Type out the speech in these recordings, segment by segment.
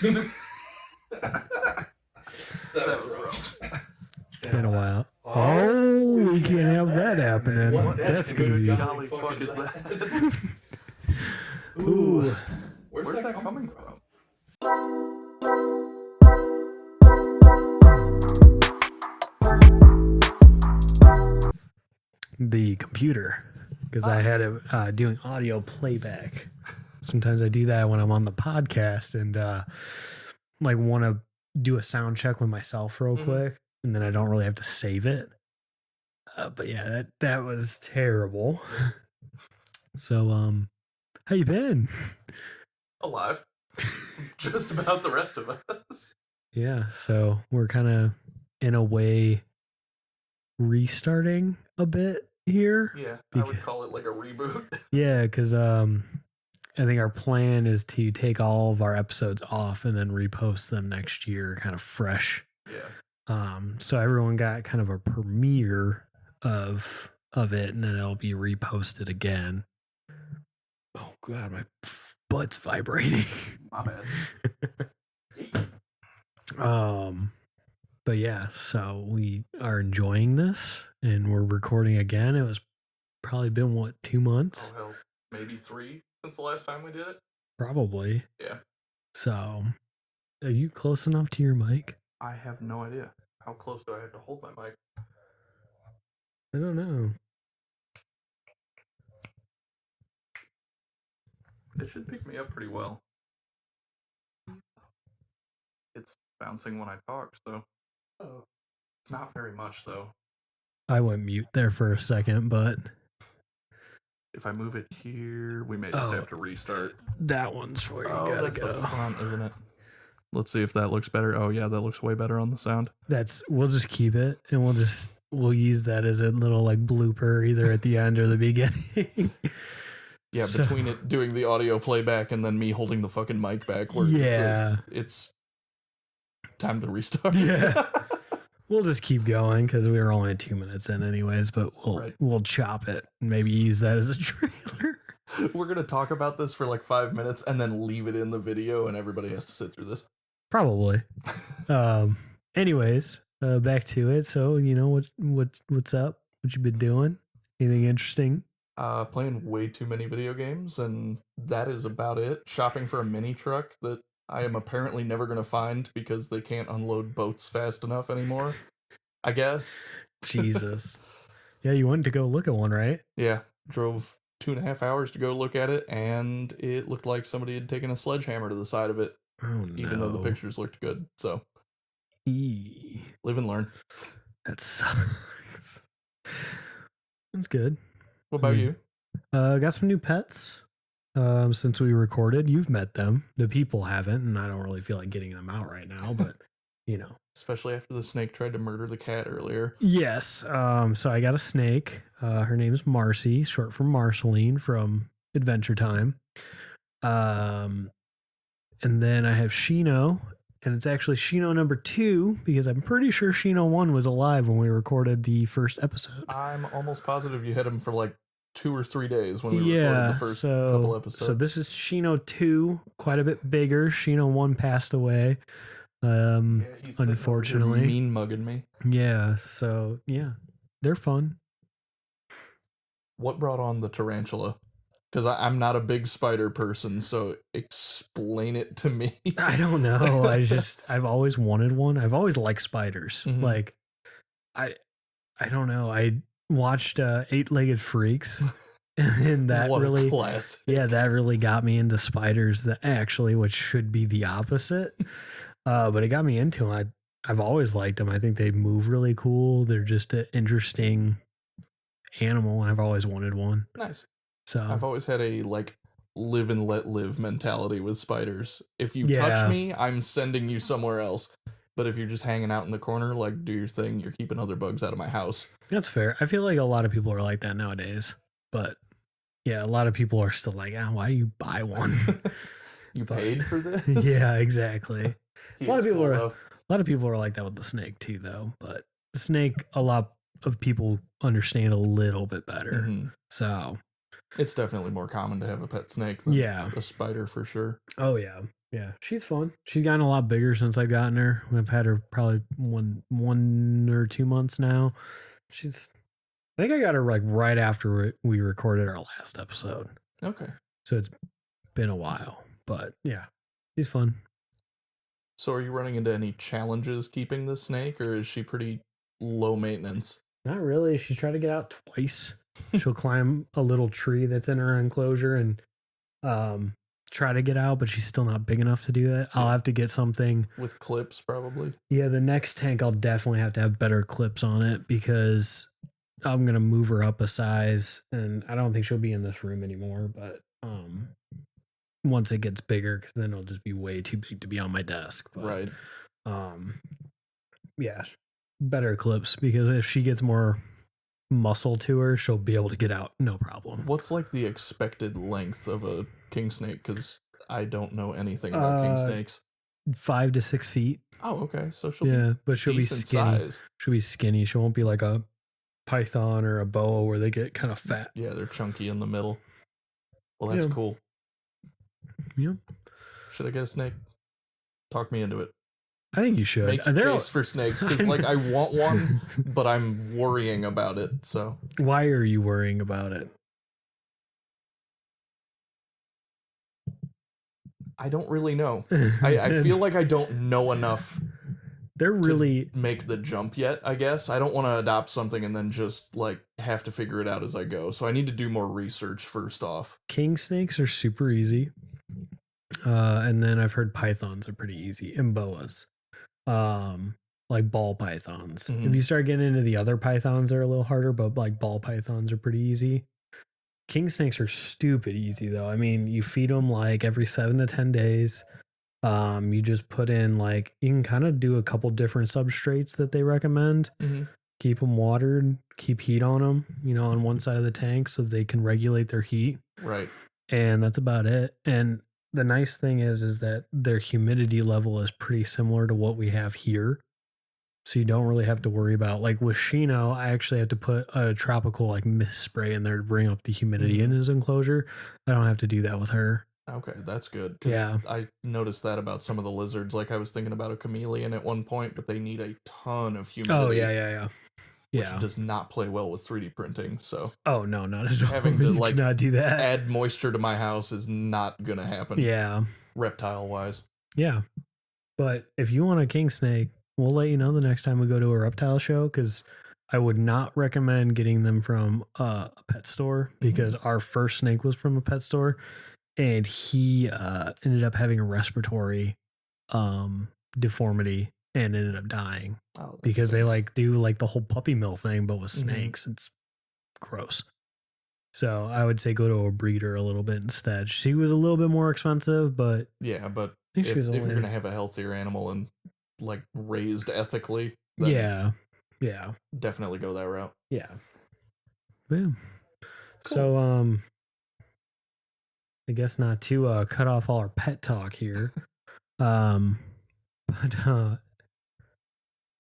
That was rough. Been a while. Oh, we can't have that happening. That's gonna be. Golly fuck is that? Ooh. Where's that coming from? The computer, because I had it doing audio playback. Sometimes I do that when I'm on the podcast and like want to do a sound check with myself real quick, and then I don't really have to save it. But yeah, that was terrible. So how you been? Alive. Just about the rest of us. Yeah, so we're kind of in a way restarting a bit here. Yeah, I would call it like a reboot. Yeah, because I think our plan is to take all of our episodes off and then repost them next year, kind of fresh. Yeah. So everyone got kind of a premiere of it, and then it'll be reposted again. Oh god, my butt's vibrating. My bad. But yeah, so we are enjoying this, and we're recording again. It was probably been 2 months? Oh hell, maybe 3 since the last time we did it. Probably. Yeah. So, are you close enough to your mic? I have no idea. How close do I have to hold my mic? I don't know. It should pick me up pretty well. It's bouncing when I talk, so it's not very much though. I went mute there for a second, but If I move it here, we may just have to restart. that one's where you gotta that's go. the front, isn't it? Let's see if that looks better. Oh yeah, that looks way better on the sound. We'll just keep it, and we'll use that as a little like blooper either at the end or the beginning. Yeah, So- between it doing the audio playback and then me holding the fucking mic backwards. Yeah. It's time to restart. Yeah. We'll just keep going because we were only 2 minutes in anyways, but we'll chop it and maybe use that as a trailer. We're going to talk about this for like 5 minutes and then leave it in the video and everybody has to sit through this. Probably. Anyways, back to it. So, what's up? What you been doing? Anything interesting? Playing way too many video games, and that is about it. Shopping for a mini truck that I am apparently never going to find because they can't unload boats fast enough anymore, I guess. Jesus. Yeah, you wanted to go look at one, right? Yeah, drove 2.5 hours to go look at it, and it looked like somebody had taken a sledgehammer to the side of it, Oh, no. even though the pictures looked good. So, live and learn. That sucks. That's good. What about you? Got some new pets since we recorded. You've met them. The people haven't, and I don't really feel like getting them out right now, but, Especially after the snake tried to murder the cat earlier. Yes. So I got a snake. Her name is Marcy, short for Marceline from Adventure Time. And then I have Shino, and it's actually Shino number 2 because I'm pretty sure Shino 1 was alive when we recorded the first episode. I'm almost positive you had him for like 2 or 3 days when we recorded the first couple episodes. So this is Shino 2, quite a bit bigger. Shino 1 passed away. He's Unfortunately. mean mugging me. Yeah, so yeah, they're fun. What brought on the tarantula? Because I'm not a big spider person, so explain it to me. I don't know. I've always wanted one. I've always liked spiders. Mhm. Like, I don't know. I watched 8-Legged Freaks, and that What a really, classic. yeah, that really got me into spiders. That actually, which should be the opposite, but it got me into them. I've always liked them. I think they move really cool. They're just an interesting animal, and I've always wanted one. Nice. So I've always had a like live and let live mentality with spiders. If you Yeah. touch me, I'm sending you somewhere else. But if you're just hanging out in the corner, like do your thing, you're keeping other bugs out of my house. that's fair. I feel like a lot of people are like that nowadays, but yeah, a lot of people are still like, why do you buy one? You But- paid for this? Yeah, exactly. He A lot of is people full are- of- A lot of people are like that with the snake too, though. But the snake, a lot of people understand a little bit better. Mhm. So It's definitely more common to have a pet snake than Yeah. a spider for sure. Oh yeah. Yeah. She's fun. She's gotten a lot bigger since I've gotten her. I've had her probably one or 2 months now. I think I got her like right after we recorded our last episode. Okay. So it's been a while. But yeah. She's fun. So are you running into any challenges keeping the snake, or is she pretty low maintenance? Not really. She tried to get out twice. She'll climb a little tree that's in her enclosure and try to get out, but she's still not big enough to do it. I'll have to get something with clips, probably. Yeah, the next tank I'll definitely have to have better clips on it because I'm gonna move her up a size, and I don't think she'll be in this room anymore. But once it gets bigger, because then it'll just be way too big to be on my desk. But, right. Yeah, better clips, because if she gets more muscle to her, she'll be able to get out no problem. What's like the expected length of a king snake? Because I don't know anything about king snakes. 5 to 6 feet. Oh, okay. So she'll but she'll be skinny. Size. She'll be skinny. She won't be like a python or a boa where they get kind of fat. Yeah, they're chunky in the middle. Well, that's cool. Yeah. Should I get a snake? Talk me into it. I think you should. Make a case for snakes, because like I want one, but I'm worrying about it. So why are you worrying about it? I don't really know. I feel like I don't know enough. They're really to make the jump yet, I guess. I don't want to adopt something and then just like have to figure it out as I go. So I need to do more research first off. King snakes are super easy. And then I've heard pythons are pretty easy, and boas. Like ball pythons. Mm-hmm. If you start getting into the other pythons, they're a little harder, but like ball pythons are pretty easy. King snakes are stupid easy though. I mean, you feed them like every 7 to 10 days. You just put in like, you can kind of do a couple different substrates that they recommend. Mm-hmm. Keep them watered, keep heat on them, on one side of the tank so they can regulate their heat. Right. And that's about it. And the nice thing is that their humidity level is pretty similar to what we have here. So you don't really have to worry about, like with Shino, I actually have to put a tropical like mist spray in there to bring up the humidity in his enclosure. I don't have to do that with her. Okay, that's good. Yeah. I noticed that about some of the lizards. Like I was thinking about a chameleon at one point, but they need a ton of humidity. Oh, yeah. Which does not play well with 3D printing. So oh no, not at all. Having to like not do that. Add moisture to my house is not gonna happen. Yeah. Reptile wise. Yeah. But if you want a king snake, we'll let you know the next time we go to a reptile show, because I would not recommend getting them from a pet store, because our first snake was from a pet store, and he ended up having a respiratory deformity and ended up dying because they like do like the whole puppy mill thing, but with snakes. It's gross. So I would say go to a breeder a little bit instead. She was a little bit more expensive, but yeah, but if you're gonna have a healthier animal and like raised ethically, then yeah, definitely go that route. Yeah. Cool. So I guess not to cut off all our pet talk here. But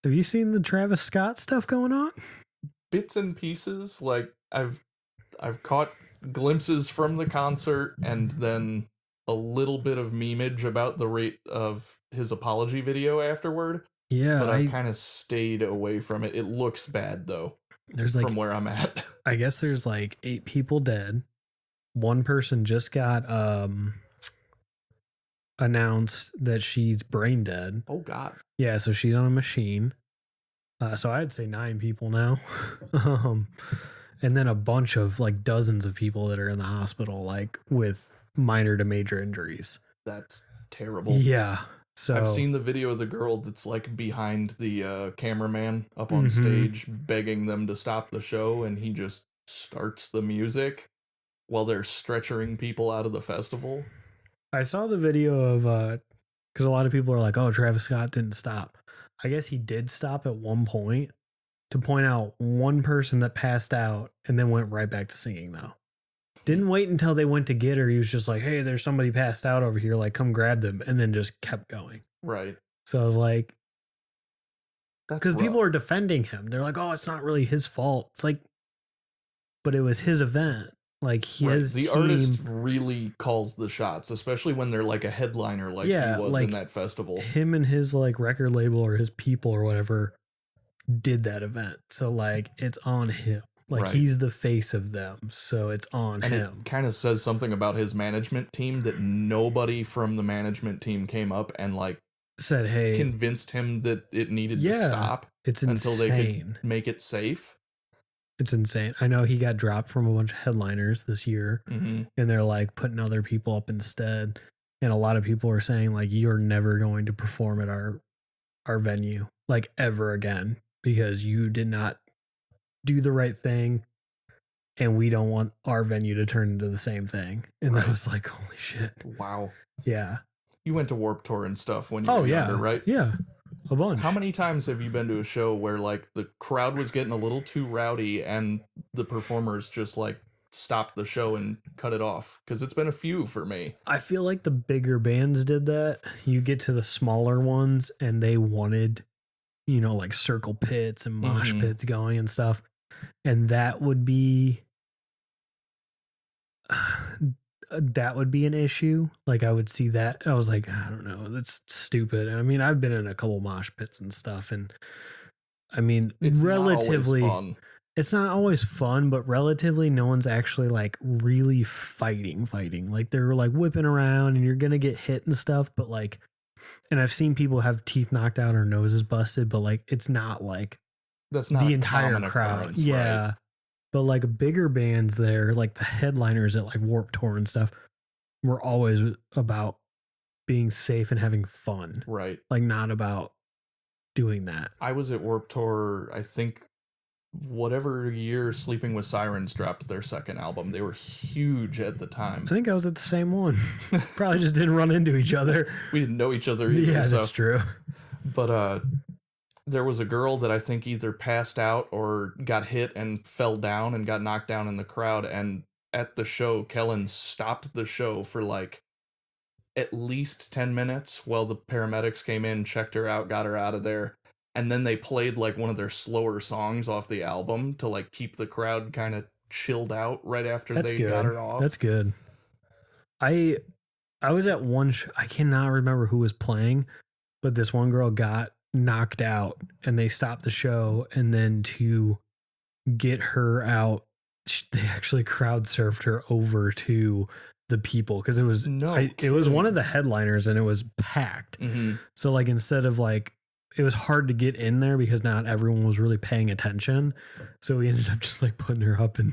have you seen the Travis Scott stuff going on? Bits and pieces. Like I've caught glimpses from the concert and then a little bit of memeage about the rate of his apology video afterward. Yeah, but I kind of stayed away from it. It looks bad though. There's like, from where I'm at. I guess there's like 8 people dead. One person just got announced that she's brain dead. Oh God. Yeah, so she's on a machine. So I'd say 9 people now. And then a bunch of like dozens of people that are in the hospital, like with minor to major injuries. That's terrible. Yeah. So I've seen the video of the girl that's like behind the cameraman up on stage begging them to stop the show, and he just starts the music while they're stretchering people out of the festival. I saw the video of because a lot of people are like, oh, Travis Scott didn't stop. I guess he did stop at one point to point out one person that passed out and then went right back to singing though. Didn't wait until they went to get her. He was just like, hey, there's somebody passed out over here. Like, come grab them. And then just kept going. Right. So I was like, because people are defending him. They're like, oh, it's not really his fault. It's like, but it was his event. Like Right. his The team, artist really calls the shots, especially when they're like a headliner like he yeah, was in like that festival. him and his like record label or his people or whatever did that event. So like it's on him. Like Right. he's the face of them. So it's on And him. it kind of says something about his management team that nobody from the management team came up and like Said, hey, convinced him that it needed to yeah, stop it's until they could insane. make it safe. It's insane. I know he got dropped from a bunch of headliners this year, Mm-hmm. and they're like putting other people up instead. And a lot of people are saying like you're never going to perform at our venue like ever again because you did not do the right thing, and we don't want our venue to turn into the same thing. And Right. that was like, holy shit. Wow. Yeah. You went to Warped Tour and stuff when you Oh were yeah. younger, right? Yeah. A bunch. How many times have you been to a show where like the crowd was getting a little too rowdy and the performers just like stopped the show and cut it off? Because it's been a few for me. I feel like the bigger bands did that. You get to the smaller ones and they wanted, like circle pits and mosh pits going and stuff. And that would be an issue. Like I would see that. I was like, I don't know, that's stupid. I mean, I've been in a couple mosh pits and stuff, and I mean, It's relatively, not always fun. it's not always fun, but relatively, no one's actually like really fighting. Like they're like whipping around, and you're gonna get hit and stuff. But like, and I've seen people have teeth knocked out or noses busted, but like, it's not like That's not the a entire common crowd. occurrence, Yeah. right? But like bigger bands there, like the headliners at like Warped Tour and stuff, were always about being safe and having fun. Right. Like not about doing that. I was at Warped Tour, I think, whatever year Sleeping with Sirens dropped their second album. They were huge at the time. I think I was at the same one. Probably just didn't run into each other. We didn't know each other either. Yeah, that's true. But there was a girl that I think either passed out or got hit and fell down and got knocked down in the crowd. And at the show, Kellen stopped the show for like at least 10 minutes while the paramedics came in, checked her out, got her out of there. And then they played like one of their slower songs off the album to like keep the crowd kind of chilled out right after That's they good. got her off. That's good. I was at one I cannot remember who was playing, but this one girl got knocked out and they stopped the show, and then to get her out, they actually crowd surfed her over to the people because it was it was one of the headliners and it was packed. Mm-hmm. So like instead of like, it was hard to get in there because not everyone was really paying attention. So we ended up just like putting her up and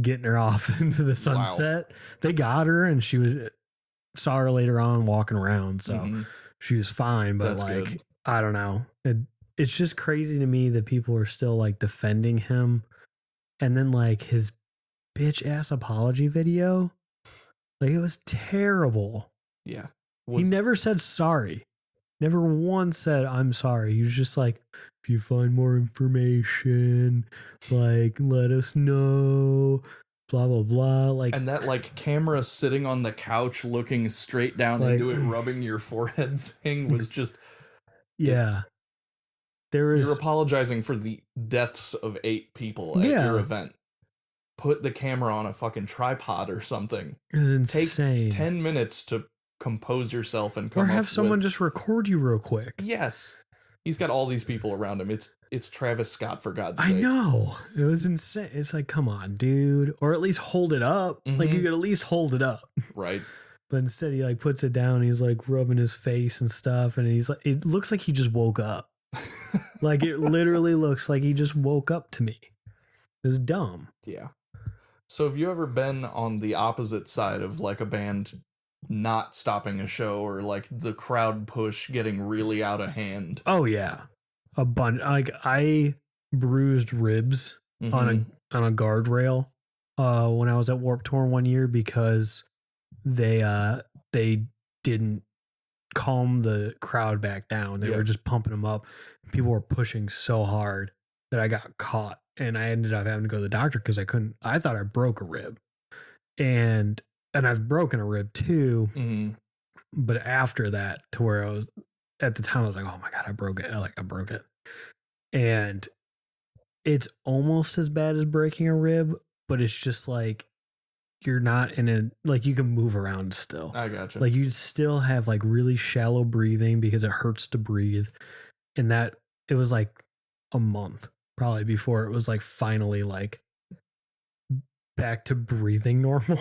getting her off into the sunset. Wow. They got her and saw her later on walking around. So she was fine. But that's like, good. I don't know. It's just crazy to me that people are still like defending him. And then like his bitch ass apology video, like it was terrible. Yeah. He never said sorry. Never once said, I'm sorry. He was just like, if you find more information, like, let us know, blah, blah, blah. Like, and that, like, camera sitting on the couch looking straight down like, into it, rubbing your forehead thing was just... Yeah. You're apologizing for the deaths of 8 people at your event. Put the camera on a fucking tripod or something. It's insane. Take 10 minutes to compose yourself and come or have up someone with, just record you real quick. Yes. He's got all these people around him. It's Travis Scott, for God's sake. I know. It was insane. It's like, come on, dude. Or at least hold it up. Like, you could at least hold it up. Right. But instead he like puts it down and he's like rubbing his face and stuff, and he's like, it looks like he just woke up. Like it literally looks like he just woke up to me. It was dumb. Yeah. So have you ever been on the opposite side of like a band not stopping a show, or like the crowd push getting really out of hand? Oh yeah. A bunch. Like I bruised ribs on a guardrail when I was at Warped Tour one year because they didn't calm the crowd back down. They were just pumping them up. People were pushing so hard that I got caught, and I ended up having to go to the doctor because I thought I broke a rib, and I've broken a rib too. But after that, to where I was at the time, I was like, oh my God, I broke it. I broke it. And it's almost as bad as breaking a rib, but it's just like, you're not in a, like, you can move around still. I gotcha. Like, you still have like really shallow breathing because it hurts to breathe. And that, it was like a month probably before it was like finally like back to breathing normal.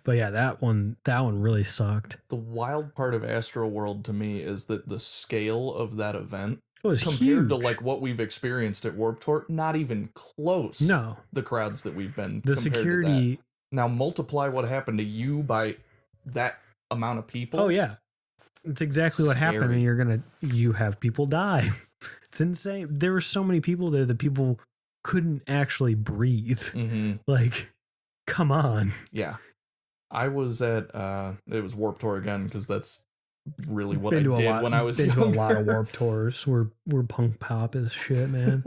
But yeah, that one really sucked. The wild part of Astro World to me is that the scale of that event It was compared to huge. like what we've experienced at Warped Tour, not even close. No. The crowds that we've been. The compared security. To that. Now multiply what happened to you by that amount of people. Oh yeah. It's exactly what happened, and you have people die. It's insane. There were so many people there that people couldn't actually breathe. Mm-hmm. Like, come on. Yeah. I was at it was Warped Tour again because that's really what I did when I was been younger. to a lot of Warped Tours. We're punk pop as shit, man.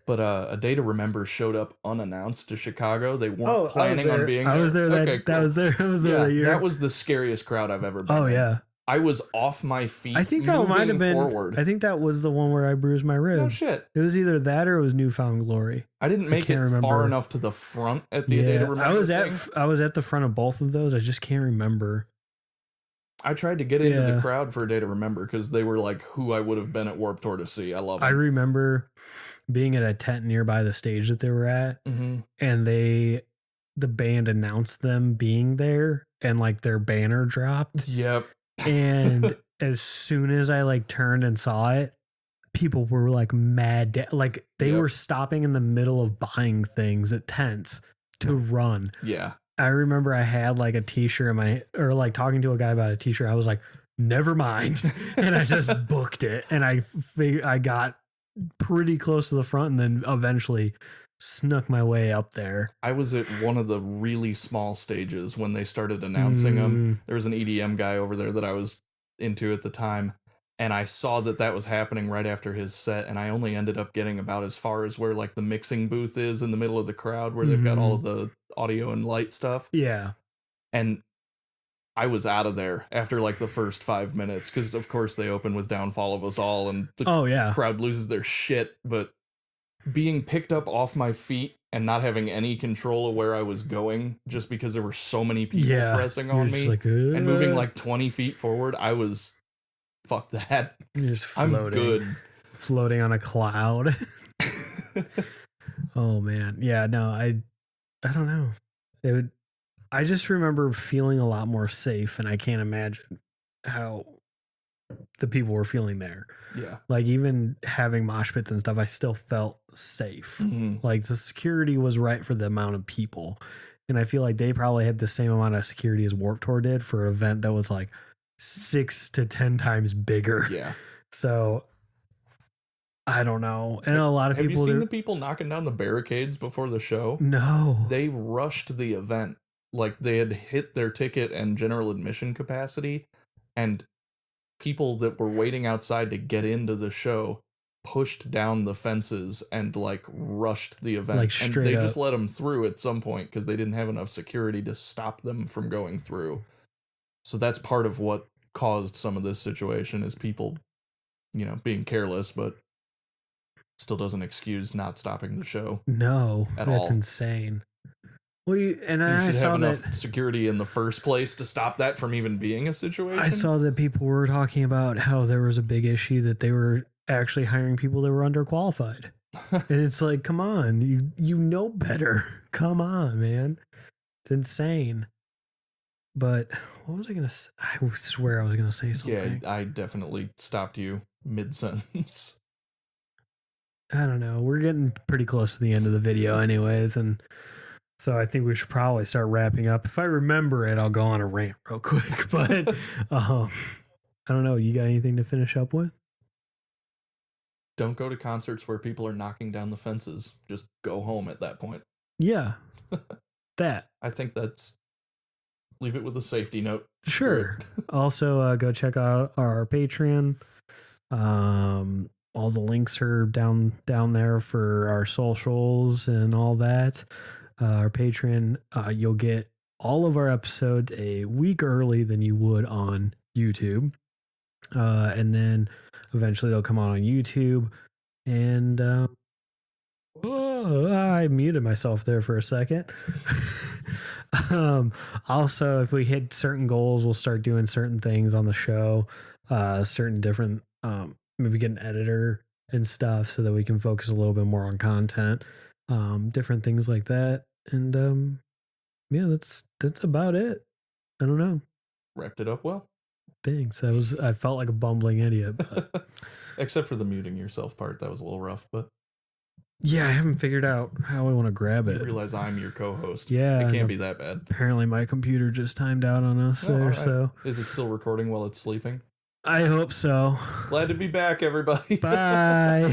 But A Day to Remember showed up unannounced to Chicago. They weren't planning on being there. I was there. Okay, cool. I was there that year. That was the scariest crowd I've ever been. Oh in. Yeah. I was off my feet. I think that might have been forward. I think that was the one where I bruised my rib. No shit. It was either that or it was Newfound Glory. I didn't make it far enough to the front at the A Day to Remember. I was at the front of both of those. I just can't remember. I tried to get into the crowd for A Day to Remember because they were like who I would have been at Warped Tour to see. I love them. I remember being at a tent nearby the stage that they were at, and the band announced them being there, and like their banner dropped. Yep. And as soon as I like turned and saw it, people were like mad. Like they were stopping in the middle of buying things at tents to run. Yeah. I remember I had like a t-shirt or like talking to a guy about a t-shirt. I was like, never mind. And I just booked it. And I got pretty close to the front and then eventually snuck my way up there. I was at one of the really small stages when they started announcing them. There was an EDM guy over there that I was into at the time, and I saw that was happening right after his set, and I only ended up getting about as far as where like the mixing booth is in the middle of the crowd where they've got all of the audio and light stuff. Yeah. And I was out of there after like the first 5 minutes because of course they open with Downfall of Us All and the crowd loses their shit, but being picked up off my feet and not having any control of where I was going just because there were so many people pressing on me and moving like 20 feet forward, I was, fuck that. You're just floating. I'm good. Floating on a cloud. Oh man. Yeah, no, I don't know. I just remember feeling a lot more safe, and I can't imagine how the people were feeling there. Yeah. Like even having mosh pits and stuff, I still felt safe. Like the security was right for the amount of people. And I feel like they probably had the same amount of security as Warped Tour did for an event that was like 6 to 10 times bigger. Yeah. So I don't know. And a lot of people. Have you seen the people knocking down the barricades before the show? No. They rushed the event. Like they had hit their ticket and general admission capacity, and people that were waiting outside to get into the show pushed down the fences and like rushed the event. Like and they just let them through at some point because they didn't have enough security to stop them from going through. So that's part of what caused some of this situation is people, being careless, but still doesn't excuse not stopping the show. No, at that's all. Insane. Well, you should have enough security in the first place to stop that from even being a situation. I saw that people were talking about how there was a big issue that they were actually hiring people that were underqualified. And it's like, come on, you know better. Come on, man. It's insane. But what was I going to say? I swear I was going to say something. Yeah, I definitely stopped you mid-sentence. I don't know. We're getting pretty close to the end of the video anyways, and so I think we should probably start wrapping up. If I remember it, I'll go on a rant real quick. But I don't know. You got anything to finish up with? Don't go to concerts where people are knocking down the fences. Just go home at that point. Yeah. That. I think leave it with a safety note. Sure. Also, go check out our Patreon. All the links are down there for our socials and all that. Our Patreon, you'll get all of our episodes a week early than you would on YouTube. And then eventually they'll come out on YouTube. And I muted myself there for a second. Also, if we hit certain goals, we'll start doing certain things on the show, certain different, maybe get an editor and stuff so that we can focus a little bit more on content, different things like that. And yeah, that's about it. I don't know. Wrapped it up well. Thanks. I felt like a bumbling idiot. But Except for the muting yourself part. That was a little rough, but yeah, I haven't figured out how I want to grab it. you realize I'm your co-host. Yeah. It can't be that bad. Apparently my computer just timed out on us there, right. so. Is it still recording while it's sleeping? I hope so. Glad to be back, everybody. Bye.